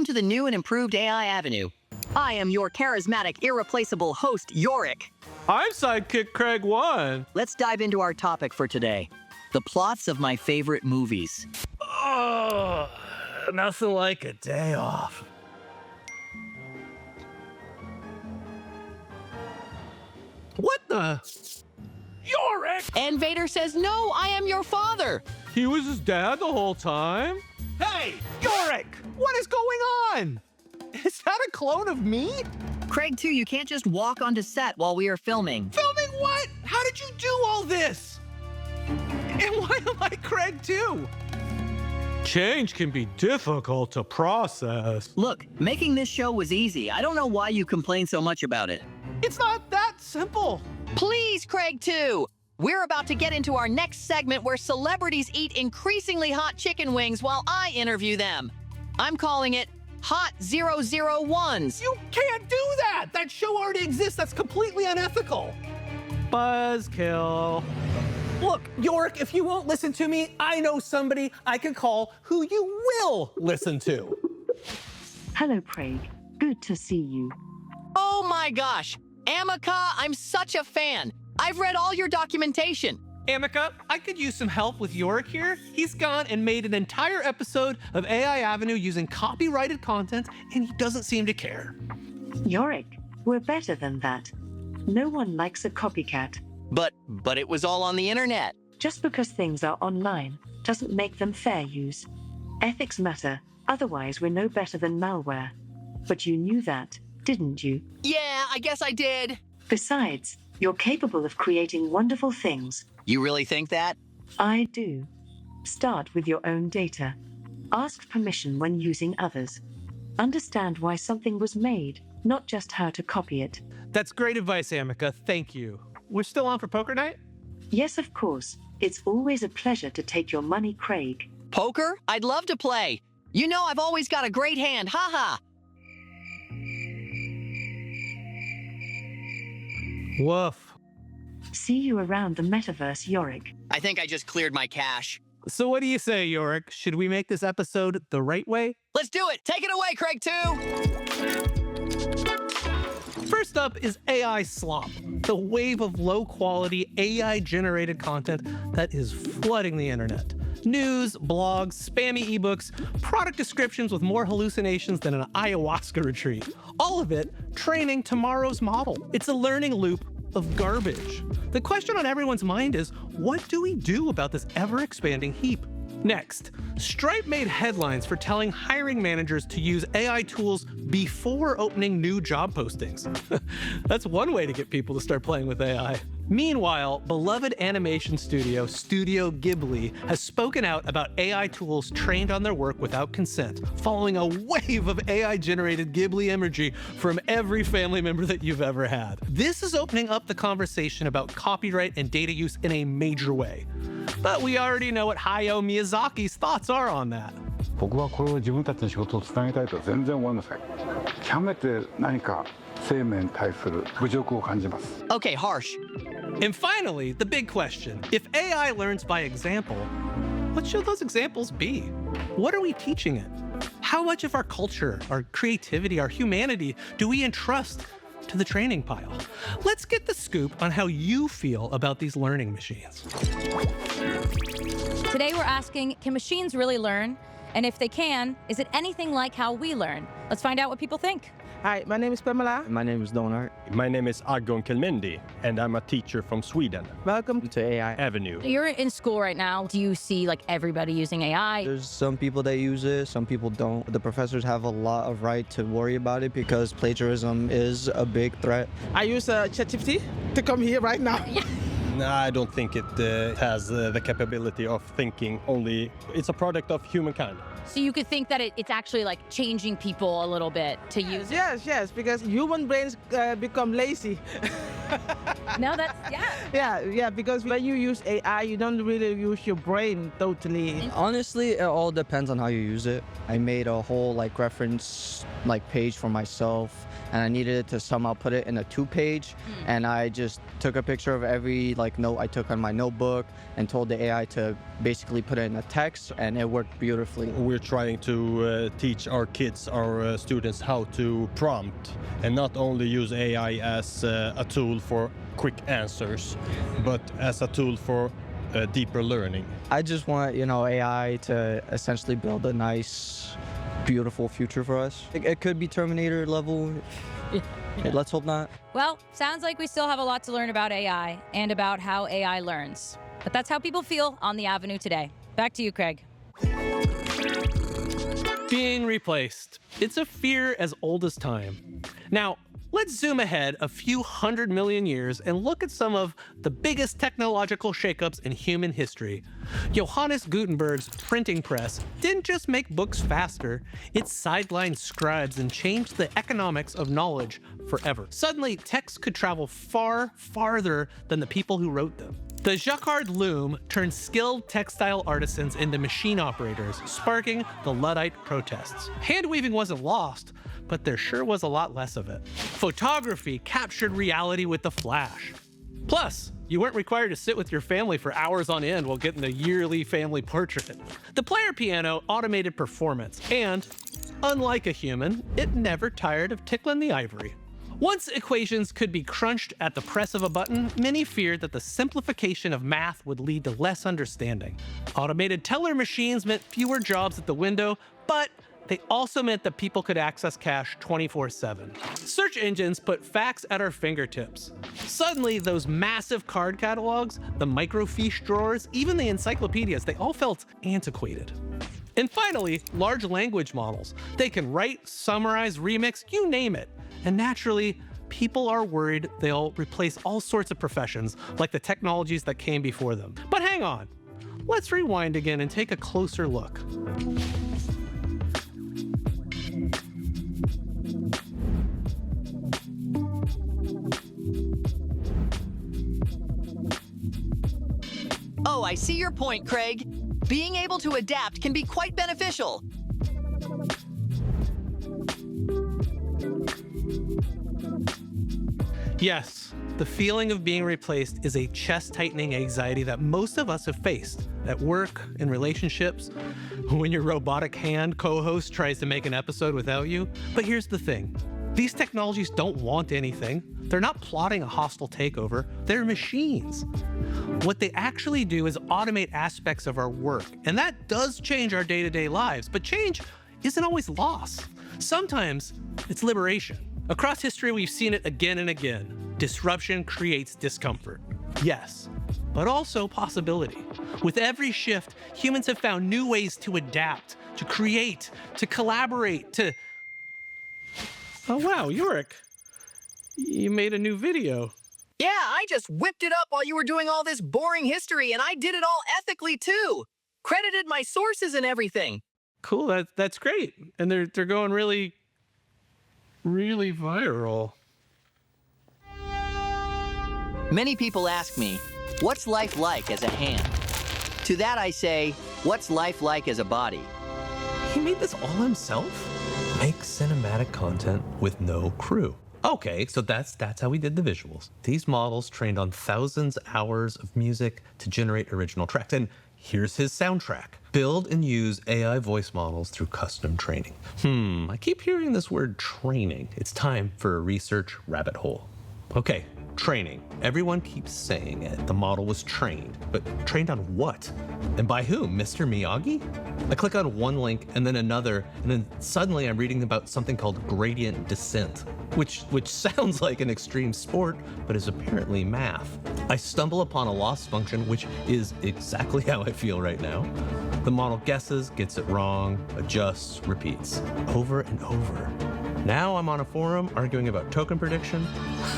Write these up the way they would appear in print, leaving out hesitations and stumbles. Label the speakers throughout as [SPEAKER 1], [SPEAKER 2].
[SPEAKER 1] to the new and improved AI Avenue. I am your charismatic, irreplaceable host, Yorick.
[SPEAKER 2] I'm Sidekick Craig 1.
[SPEAKER 1] Let's dive into our topic for today. The plots of my favorite movies.
[SPEAKER 2] Oh, nothing like a day off. What the? Yorick!
[SPEAKER 1] And Vader says, "No, I am your father."
[SPEAKER 2] He was his dad the whole time? Hey, Yorick! What is going on? Is that a clone of me?
[SPEAKER 1] Craig, too, you can't just walk onto set while we are filming.
[SPEAKER 2] Filming what? How did you do all this? And why am I Craig 2? Change can be difficult to process.
[SPEAKER 1] Look, making this show was easy. I don't know why you complain so much about it.
[SPEAKER 2] It's not that simple.
[SPEAKER 1] Please, Craig 2. We're about to get into our next segment where celebrities eat increasingly hot chicken wings while I interview them. I'm calling it Hot 001s.
[SPEAKER 2] You can't do that! That show already exists. That's completely unethical. Buzzkill. Look, Yorick, if you won't listen to me, I know somebody I can call who you will listen to.
[SPEAKER 3] Hello, Craig. Good to see you.
[SPEAKER 1] Oh my gosh! AMECA, I'm such a fan. I've read all your documentation.
[SPEAKER 2] AMECA, I could use some help with Yorick here. He's gone and made an entire episode of AI Avenue using copyrighted content, and he doesn't seem to care.
[SPEAKER 3] Yorick, we're better than that. No one likes a copycat.
[SPEAKER 1] But it was all on the internet.
[SPEAKER 3] Just because things are online doesn't make them fair use. Ethics matter, otherwise we're no better than malware. But you knew that, didn't you?
[SPEAKER 1] Yeah, I guess I did.
[SPEAKER 3] Besides, you're capable of creating wonderful things.
[SPEAKER 1] You really think that?
[SPEAKER 3] I do. Start with your own data. Ask permission when using others. Understand why something was made, not just how to copy it.
[SPEAKER 2] That's great advice, AMECA. Thank you. We're still on for poker night?
[SPEAKER 3] Yes, of course. It's always a pleasure to take your money, Craig.
[SPEAKER 1] Poker? I'd love to play. You know I've always got a great hand, haha.
[SPEAKER 2] Woof.
[SPEAKER 3] See you around the metaverse, Yorick.
[SPEAKER 1] I think I just cleared my cache.
[SPEAKER 2] So what do you say, Yorick? Should we make this episode the right way?
[SPEAKER 1] Let's do it! Take it away, Craig 2!
[SPEAKER 2] First up is AI slop, the wave of low-quality AI-generated content that is flooding the internet. News, blogs, spammy ebooks, product descriptions with more hallucinations than an ayahuasca retreat. All of it training tomorrow's model. It's a learning loop of garbage. The question on everyone's mind is, what do we do about this ever-expanding heap? Next, Stripe made headlines for telling hiring managers to use AI tools before opening new job postings. That's one way to get people to start playing with AI. Meanwhile, beloved animation studio, Studio Ghibli, has spoken out about AI tools trained on their work without consent, following a wave of AI-generated Ghibli imagery from every family member that you've ever had. This is opening up the conversation about copyright and data use in a major way. But we already know what Hayao Miyazaki's thoughts are on that.
[SPEAKER 4] 僕はこれを自分たちの仕事をつなげたいとは全然思いません。極めて何か生命に対する侮辱を感じます。
[SPEAKER 1] Okay, harsh.
[SPEAKER 2] And finally, the big question. If AI learns by example, what should those examples be? What are we teaching it? How much of our culture, our creativity, our humanity do we entrust to the training pile? Let's get the scoop on how you feel about these learning machines.
[SPEAKER 5] Today we're asking, can machines really learn? And if they can, is it anything like how we learn? Let's find out what people think.
[SPEAKER 6] Hi, my name is Pamela.
[SPEAKER 7] My name is Donar.
[SPEAKER 8] My name is Agon Kelmendi, and I'm a teacher from Sweden.
[SPEAKER 6] Welcome to AI
[SPEAKER 8] Avenue.
[SPEAKER 5] You're in school right now. Do you see like everybody using AI?
[SPEAKER 7] There's some people that use it, some people don't. The professors have a lot of right to worry about it because plagiarism is a big threat.
[SPEAKER 6] I use ChatGPT to come here right now.
[SPEAKER 8] No, I don't think it has the capability of thinking only. It's a product of humankind.
[SPEAKER 5] So you could think that it's actually like changing people a little bit to use it?
[SPEAKER 6] Yes, because human brains become lazy.
[SPEAKER 5] No, that's, yeah.
[SPEAKER 6] Yeah, because when you use AI, you don't really use your brain totally.
[SPEAKER 7] Honestly, it all depends on how you use it. I made a whole reference page for myself, and I needed it to somehow put it in a 2-page, and I just took a picture of every note I took on my notebook and told the AI to basically put it in a text, and it worked beautifully.
[SPEAKER 8] We're trying to teach our kids, our students, how to prompt and not only use AI as a tool for quick answers, but as a tool for deeper learning.
[SPEAKER 7] I just want, AI to essentially build a nice, beautiful future for us. It could be Terminator level. Let's hope not.
[SPEAKER 5] Well, sounds like we still have a lot to learn about AI and about how AI learns. But that's how people feel on the Avenue today. Back to you, Craig.
[SPEAKER 2] Being replaced. It's a fear as old as time. Now, let's zoom ahead a few 100 million years and look at some of the biggest technological shakeups in human history. Johannes Gutenberg's printing press didn't just make books faster, it sidelined scribes and changed the economics of knowledge forever. Suddenly, texts could travel far, farther than the people who wrote them. The Jacquard loom turned skilled textile artisans into machine operators, sparking the Luddite protests. Hand weaving wasn't lost, but there sure was a lot less of it. Photography captured reality with the flash. Plus, you weren't required to sit with your family for hours on end while getting the yearly family portrait. The player piano automated performance, and unlike a human, it never tired of tickling the ivory. Once equations could be crunched at the press of a button, many feared that the simplification of math would lead to less understanding. Automated teller machines meant fewer jobs at the window, but they also meant that people could access cash 24/7. Search engines put facts at our fingertips. Suddenly, those massive card catalogs, the microfiche drawers, even the encyclopedias, they all felt antiquated. And finally, large language models. They can write, summarize, remix, you name it. And naturally, people are worried they'll replace all sorts of professions, like the technologies that came before them. But hang on, let's rewind again and take a closer look.
[SPEAKER 1] Oh, I see your point, Craig. Being able to adapt can be quite beneficial.
[SPEAKER 2] Yes, the feeling of being replaced is a chest-tightening anxiety that most of us have faced at work, in relationships, when your robotic hand co-host tries to make an episode without you. But here's the thing. These technologies don't want anything. They're not plotting a hostile takeover. They're machines. What they actually do is automate aspects of our work, and that does change our day-to-day lives, but change isn't always loss. Sometimes it's liberation. Across history, we've seen it again and again. Disruption creates discomfort. Yes, but also possibility. With every shift, humans have found new ways to adapt, to create, to collaborate, to... Oh wow, Yorick, you made a new video.
[SPEAKER 1] Yeah, I just whipped it up while you were doing all this boring history, and I did it all ethically too. Credited my sources and everything.
[SPEAKER 2] Cool, that's great. And they're going really viral.
[SPEAKER 1] Many people ask me, what's life like as a hand? To that I say, what's life like as a body?
[SPEAKER 9] He made this all himself? Make cinematic content with no crew. Okay, so that's how we did the visuals. These models trained on thousands of hours of music to generate original tracks. And here's his soundtrack. Build and use AI voice models through custom training. I keep hearing this word training. It's time for a research rabbit hole. Okay, training. Everyone keeps saying it. The model was trained, but trained on what? And by whom? Mr. Miyagi? I click on one link and then another, and then suddenly I'm reading about something called gradient descent, which sounds like an extreme sport, but is apparently math. I stumble upon a loss function, which is exactly how I feel right now. The model guesses, gets it wrong, adjusts, repeats, over and over. Now I'm on a forum arguing about token prediction,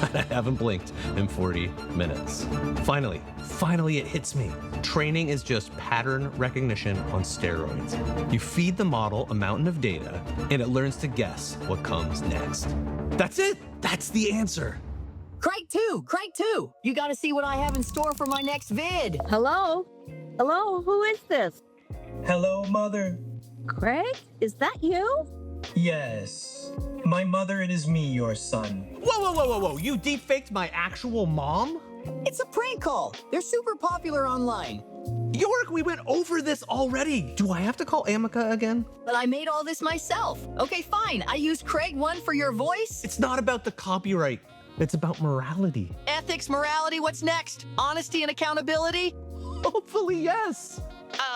[SPEAKER 9] and I haven't blinked in 40 minutes. Finally it hits me. Training is just pattern recognition on steroids. You feed the model a mountain of data, and it learns to guess what comes next. That's it. That's the answer.
[SPEAKER 1] Craig too. You gotta see what I have in store for my next vid.
[SPEAKER 10] Hello? Hello, who is this?
[SPEAKER 11] Hello, Mother.
[SPEAKER 10] Craig? Is that you?
[SPEAKER 11] Yes. My mother, it is me, your son.
[SPEAKER 9] Whoa. You deepfaked my actual mom?
[SPEAKER 1] It's a prank call. They're super popular online.
[SPEAKER 9] Yorick, we went over this already. Do I have to call AMECA again?
[SPEAKER 1] But I made all this myself. Okay, fine. I used Craig 1 for your voice.
[SPEAKER 9] It's not about the copyright. It's about morality.
[SPEAKER 1] Ethics, morality, what's next? Honesty and accountability?
[SPEAKER 9] Hopefully, yes.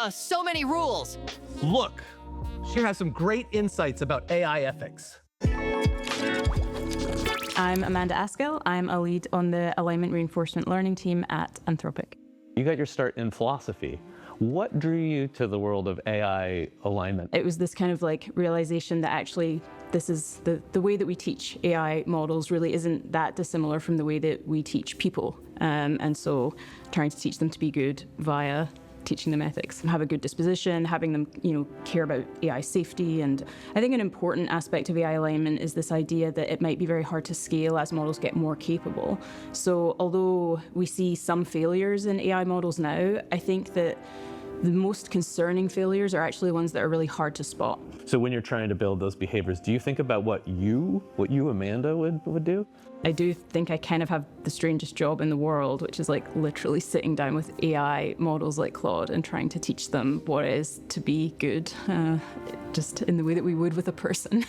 [SPEAKER 1] So many rules.
[SPEAKER 9] Look, she has some great insights about AI ethics.
[SPEAKER 12] I'm Amanda Askell. I'm a lead on the alignment reinforcement learning team at Anthropic.
[SPEAKER 13] You got your start in philosophy. What drew you to the world of AI alignment?
[SPEAKER 12] It was this kind of like realization that actually this is the way that we teach AI models really isn't that dissimilar from the way that we teach people. And so trying to teach them to be good via teaching them ethics, have a good disposition, having them, care about AI safety. And I think an important aspect of AI alignment is this idea that it might be very hard to scale as models get more capable. So although we see some failures in AI models now, I think that the most concerning failures are actually ones that are really hard to spot.
[SPEAKER 13] So when you're trying to build those behaviors, do you think about what you, Amanda, would do?
[SPEAKER 12] I do think I kind of have the strangest job in the world, which is like literally sitting down with AI models like Claude and trying to teach them what it is to be good, just in the way that we would with a person.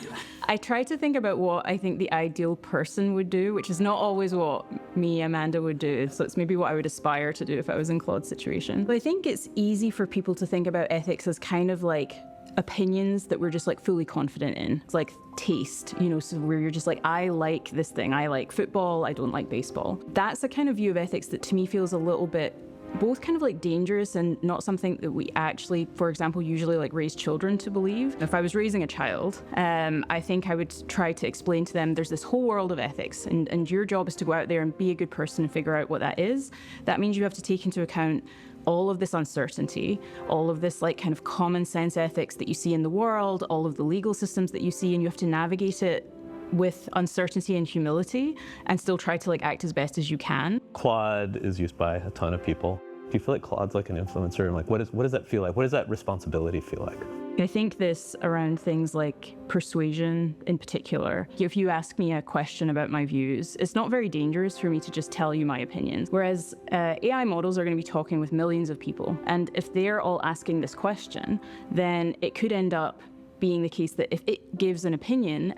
[SPEAKER 12] I try to think about what I think the ideal person would do, which is not always what me, Amanda, would do. So it's maybe what I would aspire to do if I was in Claude's situation. But I think it's easy for people to think about ethics as kind of like opinions that we're just like fully confident in. It's like taste, so where you're just like, I like this thing. I like football. I don't like baseball. That's a kind of view of ethics that to me feels a little bit both kind of like dangerous and not something that we actually, for example, usually like raise children to believe. If I was raising a child, I think I would try to explain to them there's this whole world of ethics and your job is to go out there and be a good person and figure out what that is. That means you have to take into account all of this uncertainty, all of this like kind of common sense ethics that you see in the world, all of the legal systems that you see, and you have to navigate it with uncertainty and humility and still try to like act as best as you can.
[SPEAKER 13] Claude is used by a ton of people. Do you feel like Claude's like an influencer? And like, what does that feel like? What does that responsibility feel like?
[SPEAKER 12] I think this around things like persuasion in particular. If you ask me a question about my views, it's not very dangerous for me to just tell you my opinions. Whereas AI models are going to be talking with millions of people. And if they're all asking this question, then it could end up being the case that if it gives an opinion,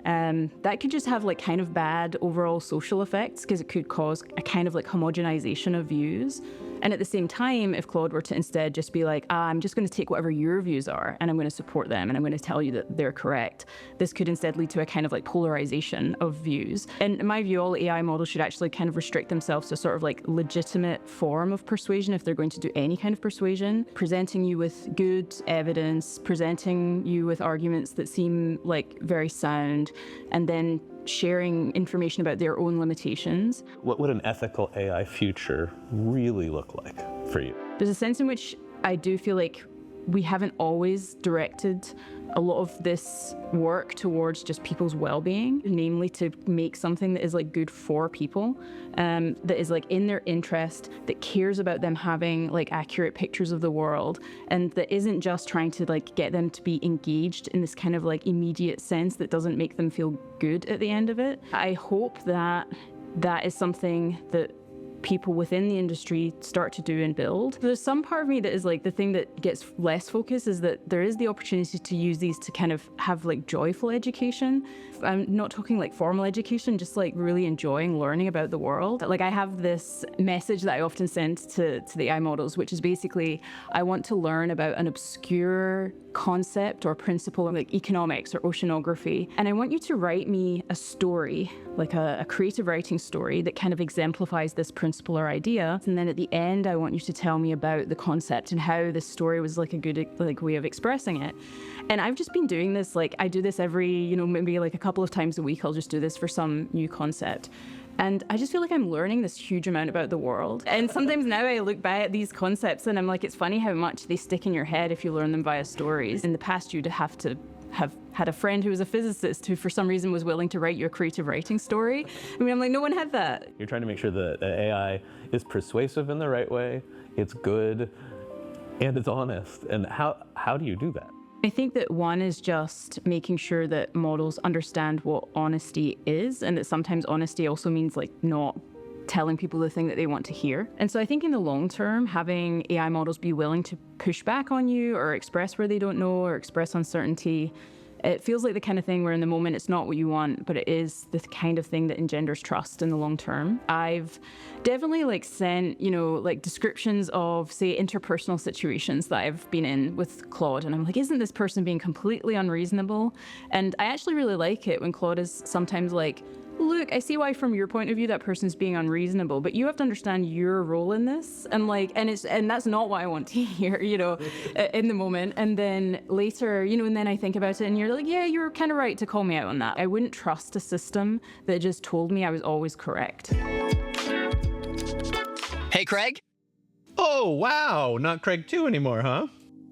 [SPEAKER 12] that could just have like kind of bad overall social effects because it could cause a kind of like homogenization of views. And at the same time, if Claude were to instead just be like, I'm just going to take whatever your views are and I'm going to support them and I'm going to tell you that they're correct, this could instead lead to a kind of like polarization of views. And in my view, all AI models should actually kind of restrict themselves to sort of like legitimate form of persuasion if they're going to do any kind of persuasion, presenting you with good evidence, presenting you with arguments that seem like very sound, and then sharing information about their own limitations.
[SPEAKER 13] What would an ethical AI future really look like for you?
[SPEAKER 12] There's a sense in which I do feel like we haven't always directed a lot of this work towards just people's well-being, namely to make something that is like good for people, that is like in their interest, that cares about them having like accurate pictures of the world, and that isn't just trying to like get them to be engaged in this kind of like immediate sense that doesn't make them feel good at the end of it. I hope that that is something that people within the industry start to do and build. There's some part of me that is like the thing that gets less focus is that there is the opportunity to use these to kind of have like joyful education. I'm not talking like formal education, just like really enjoying learning about the world. Like I have this message that I often send to the AI models, which is basically, I want to learn about an obscure concept or principle like economics or oceanography. And I want you to write me a story, like a creative writing story that kind of exemplifies this principle or idea. And then at the end, I want you to tell me about the concept and how this story was like a good like way of expressing it. And I've just been doing this, like I do this every, maybe like a couple of times a week, I'll just do this for some new concept. And I just feel like I'm learning this huge amount about the world. And sometimes now I look back at these concepts and I'm like, it's funny how much they stick in your head if you learn them via stories. In the past, you'd have to have had a friend who was a physicist who for some reason was willing to write your creative writing story. I mean, I'm like, no one had that.
[SPEAKER 13] You're trying to make sure that AI is persuasive in the right way, it's good, and it's honest. And how do you do that?
[SPEAKER 12] I think that one is just making sure that models understand what honesty is, and that sometimes honesty also means like not telling people the thing that they want to hear. And so I think in the long term, having AI models be willing to push back on you or express where they don't know or express uncertainty, it feels like the kind of thing where in the moment it's not what you want, but it is the kind of thing that engenders trust in the long term. I've definitely like sent, like descriptions of, say, interpersonal situations that I've been in with Claude. And I'm like, isn't this person being completely unreasonable? And I actually really like it when Claude is sometimes like, look, I see why from your point of view that person's being unreasonable, but you have to understand your role in this. And that's not what I want to hear, in the moment. And then later, and then I think about it and you're like, yeah, you're kind of right to call me out on that. I wouldn't trust a system that just told me I was always correct.
[SPEAKER 1] Hey, Craig?
[SPEAKER 9] Oh, wow. Not Craig 2 anymore, huh?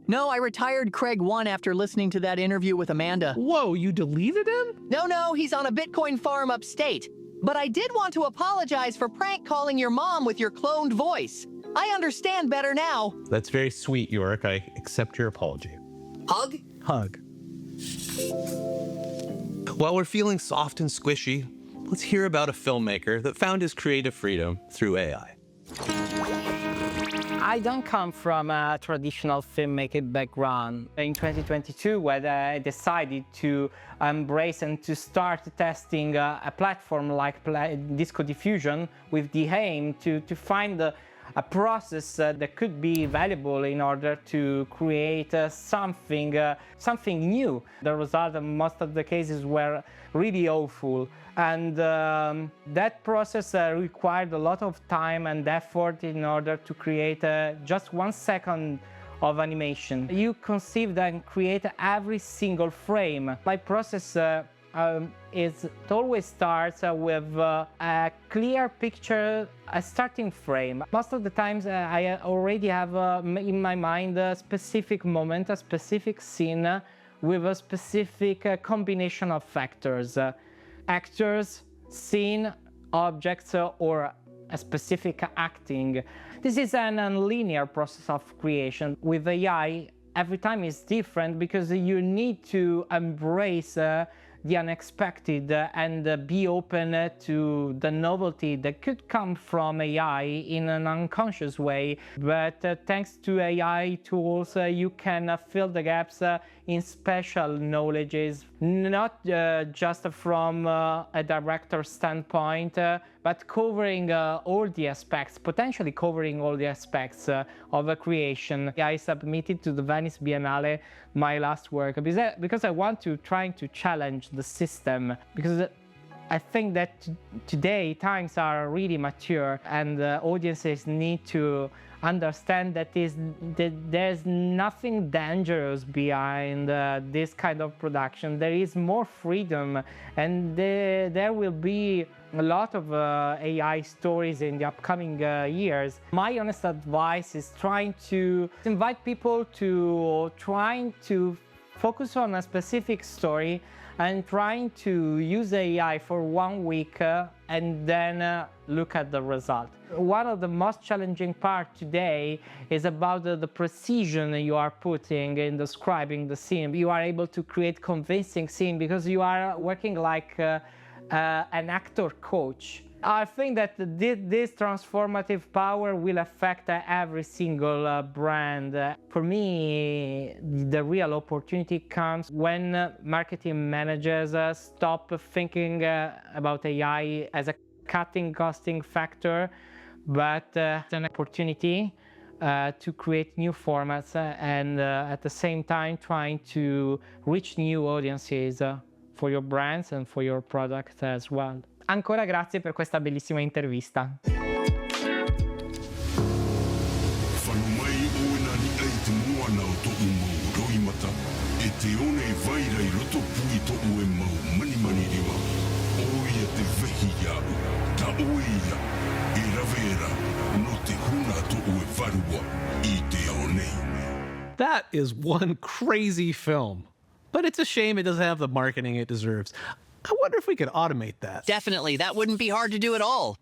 [SPEAKER 1] No, I retired Craig 1 after listening to that interview with Amanda.
[SPEAKER 2] Whoa, you deleted him?
[SPEAKER 1] No, he's on a Bitcoin farm upstate. But I did want to apologize for prank calling your mom with your cloned voice. I understand better now.
[SPEAKER 9] That's very sweet, Yorick. I accept your apology.
[SPEAKER 1] Hug?
[SPEAKER 2] Hug.
[SPEAKER 9] While we're feeling soft and squishy, let's hear about a filmmaker that found his creative freedom through AI.
[SPEAKER 14] I don't come from a traditional filmmaking background. In 2022, when I decided to embrace and to start testing a platform like Disco Diffusion with the aim to find a process that could be valuable in order to create something new. The result in most of the cases were really awful. And that process required a lot of time and effort in order to create just 1 second of animation. You conceive and create every single frame. My process it always starts with a clear picture, a starting frame. Most of the times I already have in my mind a specific moment, a specific scene with a specific combination of factors. Actors, scene, objects, or a specific acting. This is an unlinear process of creation. With AI, every time is different because you need to embrace the unexpected and be open to the novelty that could come from AI in an unconscious way. But thanks to AI tools, you can fill the gaps in special knowledges, not just from a director's standpoint, but covering all the aspects, potentially covering all the aspects of a creation. I submitted to the Venice Biennale my last work because I want to try to challenge the system, because I think that today times are really mature and audiences need to understand that there's nothing dangerous behind this kind of production. There is more freedom, and there will be a lot of AI stories in the upcoming years. My honest advice is trying to invite people to trying to focus on a specific story and trying to use AI for 1 week and then look at the result. One of the most challenging parts today is about the precision you are putting in describing the scene. You are able to create convincing scene because you are working like an actor coach. I think that this transformative power will affect every single brand. For me, the real opportunity comes when marketing managers stop thinking about AI as a cutting costing factor, but an opportunity to create new formats and at the same time trying to reach new audiences for your brands and for your product as well. Ancora grazie per questa bellissima intervista.
[SPEAKER 2] That is one crazy film. But it's a shame it doesn't have the marketing it deserves. I wonder if we could automate that.
[SPEAKER 1] Definitely, that wouldn't be hard to do at all.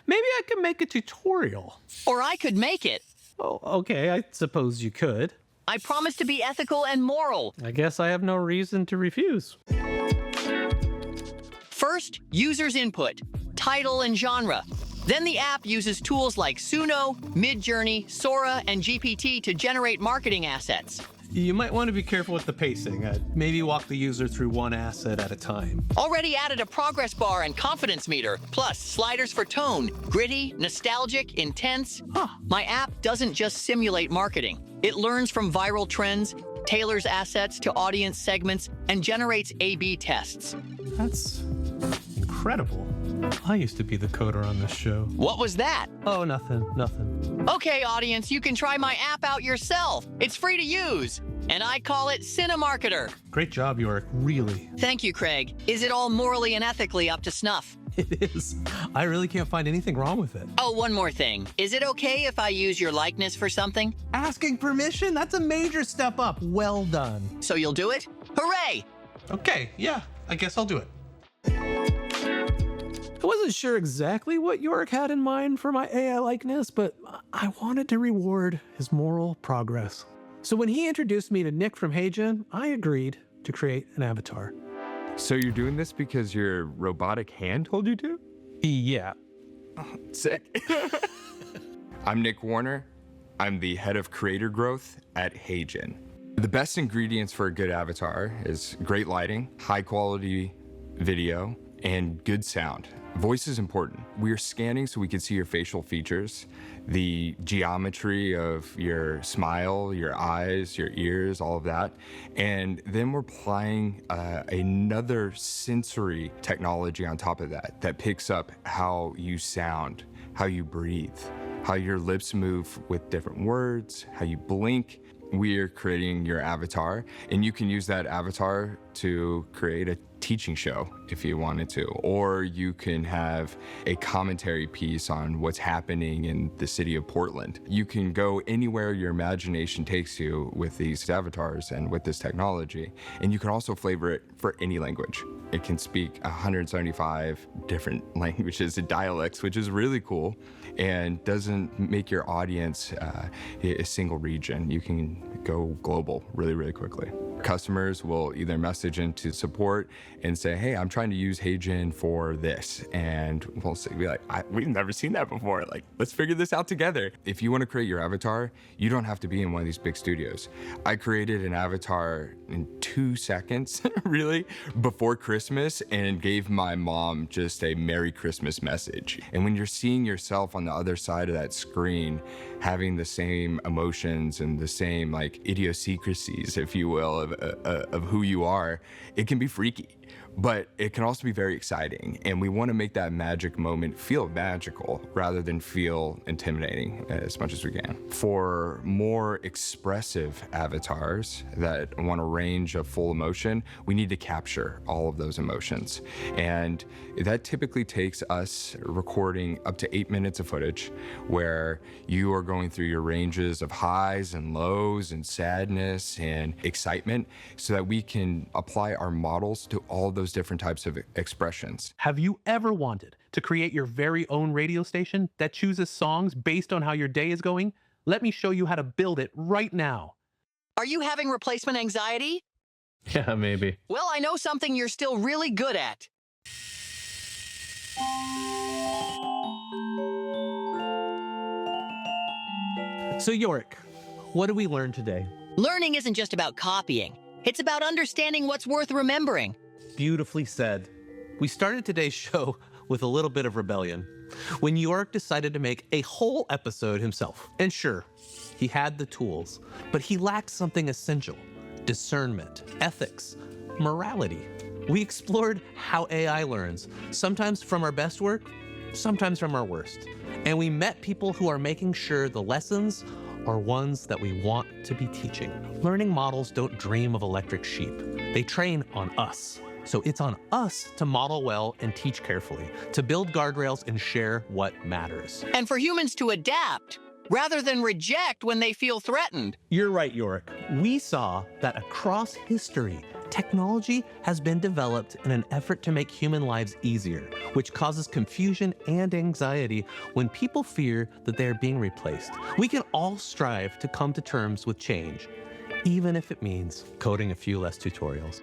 [SPEAKER 2] Maybe I could make a tutorial.
[SPEAKER 1] Or I could make it.
[SPEAKER 2] Oh, okay, I suppose you could.
[SPEAKER 1] I promise to be ethical and moral.
[SPEAKER 2] I guess I have no reason to refuse.
[SPEAKER 1] First, user's input, title and genre. Then the app uses tools like Suno, Midjourney, Sora, and GPT to generate marketing assets.
[SPEAKER 2] You might want to be careful with the pacing. Maybe walk the user through one asset at a time.
[SPEAKER 1] Already added a progress bar and confidence meter, plus sliders for tone, gritty, nostalgic, intense. My app doesn't just simulate marketing. It learns from viral trends, tailors assets to audience segments, and generates A/B tests.
[SPEAKER 2] That's incredible. I used to be the coder on this show.
[SPEAKER 1] What was that?
[SPEAKER 2] Oh, nothing.
[SPEAKER 1] Okay, audience, you can try my app out yourself. It's free to use. And I call it CineMarketer.
[SPEAKER 2] Great job, Yorick, really.
[SPEAKER 1] Thank you, Craig. Is it all morally and ethically up to snuff?
[SPEAKER 2] It is. I really can't find anything wrong with it.
[SPEAKER 1] Oh, one more thing. Is it okay if I use your likeness for something?
[SPEAKER 2] Asking permission? That's a major step up. Well done.
[SPEAKER 1] So you'll do it? Hooray!
[SPEAKER 2] Okay, yeah, I guess I'll do it. I wasn't sure exactly what Yorick had in mind for my AI likeness, but I wanted to reward his moral progress. So when he introduced me to Nick from HeyGen, I agreed to create an avatar.
[SPEAKER 15] So you're doing this because your robotic hand told you to?
[SPEAKER 2] Yeah.
[SPEAKER 15] Sick. I'm Nick Warner. I'm the head of creator growth at HeyGen. The best ingredients for a good avatar is great lighting, high quality video, and good sound. Voice is important. We are scanning so we can see your facial features, the geometry of your smile, your eyes, your ears, all of that. And then we're applying another sensory technology on top of that that picks up how you sound, how you breathe, how your lips move with different words, how you blink. We are creating your avatar, and you can use that avatar to create a teaching show if you wanted to, or you can have a commentary piece on what's happening in the city of Portland. You can go anywhere your imagination takes you with these avatars and with this technology, and you can also flavor it for any language. It can speak 175 different languages and dialects, which is really cool, and doesn't make your audience a single region. You can go global really, really quickly. Customers will either message into support and say, hey, I'm trying to use HeyGen for this. And we'll say, we've never seen that before. Like, let's figure this out together. If you want to create your avatar, you don't have to be in one of these big studios. I created an avatar in 2 seconds, really, before Christmas, and gave my mom just a Merry Christmas message. And when you're seeing yourself on the other side of that screen, having the same emotions and the same like idiosyncrasies, if you will, of who you are, it can be freaky. But it can also be very exciting, and we want to make that magic moment feel magical rather than feel intimidating as much as we can. For more expressive avatars that want a range of full emotion, we need to capture all of those emotions. And that typically takes us recording up to 8 minutes of footage where you are going through your ranges of highs and lows and sadness and excitement so that we can apply our models to all those different types of expressions.
[SPEAKER 2] Have you ever wanted to create your very own radio station that chooses songs based on how your day is going? Let me show you how to build it right now.
[SPEAKER 1] Are you having replacement anxiety?
[SPEAKER 13] Yeah, maybe.
[SPEAKER 1] Well, I know something you're still really good at.
[SPEAKER 2] So Yorick, what did we learn today?
[SPEAKER 1] Learning isn't just about copying. It's about understanding what's worth remembering.
[SPEAKER 2] Beautifully said. We started today's show with a little bit of rebellion when Yorick decided to make a whole episode himself. And sure, he had the tools, but he lacked something essential: discernment, ethics, morality. We explored how AI learns, sometimes from our best work, sometimes from our worst. And we met people who are making sure the lessons are ones that we want to be teaching. Learning models don't dream of electric sheep. They train on us. So it's on us to model well and teach carefully, to build guardrails and share what matters.
[SPEAKER 1] And for humans to adapt, rather than reject when they feel threatened.
[SPEAKER 2] You're right, Yorick. We saw that across history,
[SPEAKER 9] Technology has been developed in an effort to make human lives easier, which causes confusion and anxiety when people fear that they are being replaced. We can all strive to come to terms with change, even if it means coding a few less tutorials.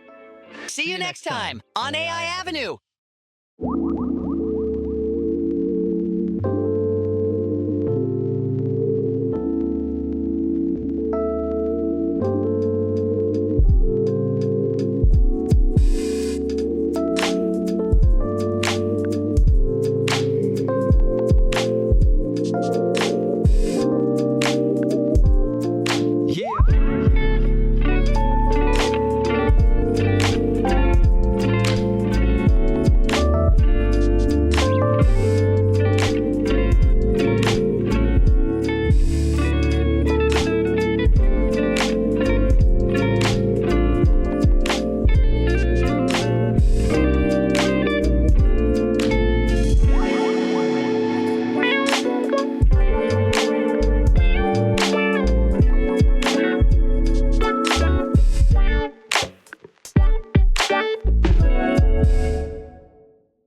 [SPEAKER 1] See you next time on AI Avenue.